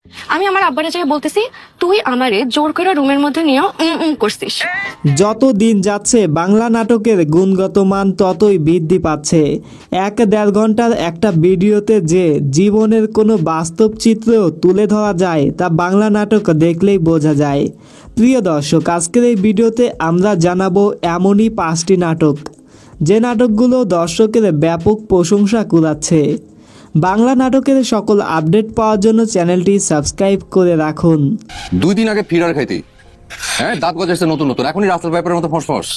আমি আমার আব্বারে যাই বলতেছি তুই আমারে জোর করে রুমের মধ্যে নিয়ে করছিস। যত দিন যাচ্ছে বাংলা নাটকের গুণগত মান ততই বৃদ্ধি পাচ্ছে। 1-1.5 ঘন্টার একটা ভিডিওতে যে জীবনের কোনো বাস্তব চিত্র তুলে ধরা যায় তা বাংলা নাটক দেখলেই বোঝা যায়। প্রিয় দর্শক, আজকের এই ভিডিওতে আমরা জানাবো এমনই 5টি নাটক যে নাটকগুলো দর্শকের ব্যাপক প্রশংসা কুড়াচ্ছে। বাংলা নাটকের সকল আপডেট পাওয়ার জন্য চ্যানেলটি সাবস্ক্রাইব করে রাখুন। 2 দিন আগে ফিরার খাইতে হ্যাঁ দাঁত গজাচ্ছে নতুন নতুন, এখনই রাস্তার ব্যাপারের মতো ফসফস।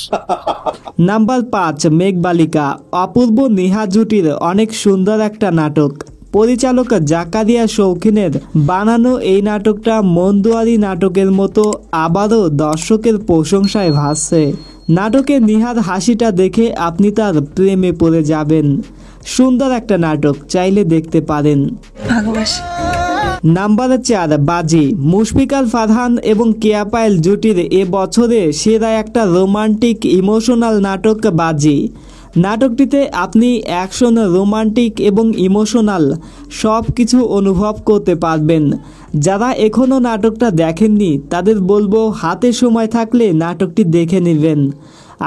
নাম্বার 5, মেঘবালিকা। অপূর্ব নিহা জুটির অনেক সুন্দর একটা নাটক। পরিচালক জাকারিয়া শৌখিনের বানানো এই নাটকটা মন্দুয়ারি নাটকের মতো আবারও দর্শকের প্রশংসায় ভাসছে। নাটকে নিহার হাসিটা দেখে আপনি তার প্রেমে পড়ে যাবেন। সুন্দর একটা নাটক, চাইলে দেখতে পারেন। নাম্বার 4, বাজি। মুশফিকার ফারহান এবং কেয়া পায়েল জুটির এ বছরে সেরা একটা রোমান্টিক ইমোশনাল নাটক বাজি। নাটকটিতে আপনি অ্যাকশন, রোমান্টিক এবং ইমোশনাল সব কিছু অনুভব করতে পারবেন। যারা এখনও নাটকটা দেখেননি তাদের বলবো হাতে সময় থাকলে নাটকটি দেখে নেবেন,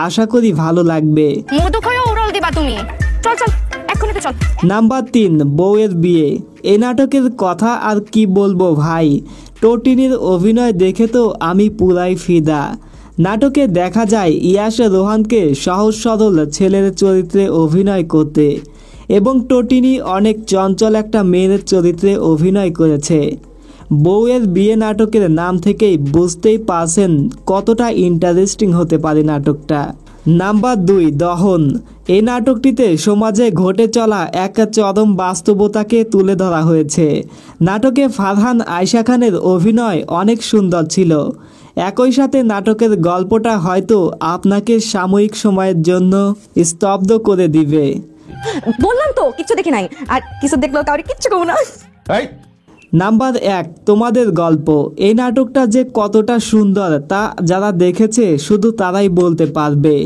আশা করি ভালো লাগবে। মধু খয়ে উড়াল দিবা তুমি। চল চল এক্ষুনি চল। নাম্বার 3, বউয়ের বিয়ে। এই নাটকের কথা আর কি বলবো ভাই, টোটিনির অভিনয় দেখে তো আমি পুরাই ফিদা। নাটকে দেখা যায় ইয়াশ রোহানকে সহজ সরল ছেলের চরিত্রে অভিনয় করতে, এবং টোটিনি অনেক চঞ্চল একটা মেয়ের চরিত্রে অভিনয় করেছে। বউয়ের বিয়ে নাটকের নাম থেকেই বুঝতেই পারছেন কতটা ইন্টারেস্টিং হতে পারে নাটকটা। নাম্বার 2, দহন। এই নাটকটিতে সমাজে ঘটে চলা এক চরম বাস্তবতাকে তুলে ধরা হয়েছে। নাটকে ফারহান আয়শা খানের অভিনয় অনেক সুন্দর ছিল। একই সাথে নাটকের গল্পটা হয়তো আপনাকে সাময়িক সময়ের জন্য স্তব্ধ করে দিবে। বললাম তো কিছু দেখি নাই, আর কিছু দেখলেও কাউরে কিচ্ছু কমু না। নাম্বার 1, তোমাদের গল্প। এই নাটকটা যে কতটা সুন্দর তা যারা দেখেছে শুধু তারাই বলতে পারবে।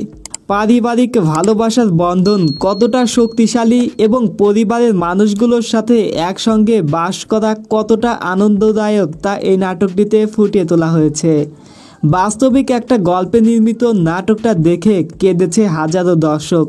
পারিবারিক ভালোবাসার বন্ধন কতটা শক্তিশালী এবং পরিবারের মানুষগুলোর সাথে একসঙ্গে বাস করা কতটা আনন্দদায়ক তা এই নাটকটিতে ফুটিয়ে তোলা হয়েছে। বাস্তবিক একটা গল্পে নির্মিত নাটকটা দেখে কেঁদেছে হাজারো দর্শক।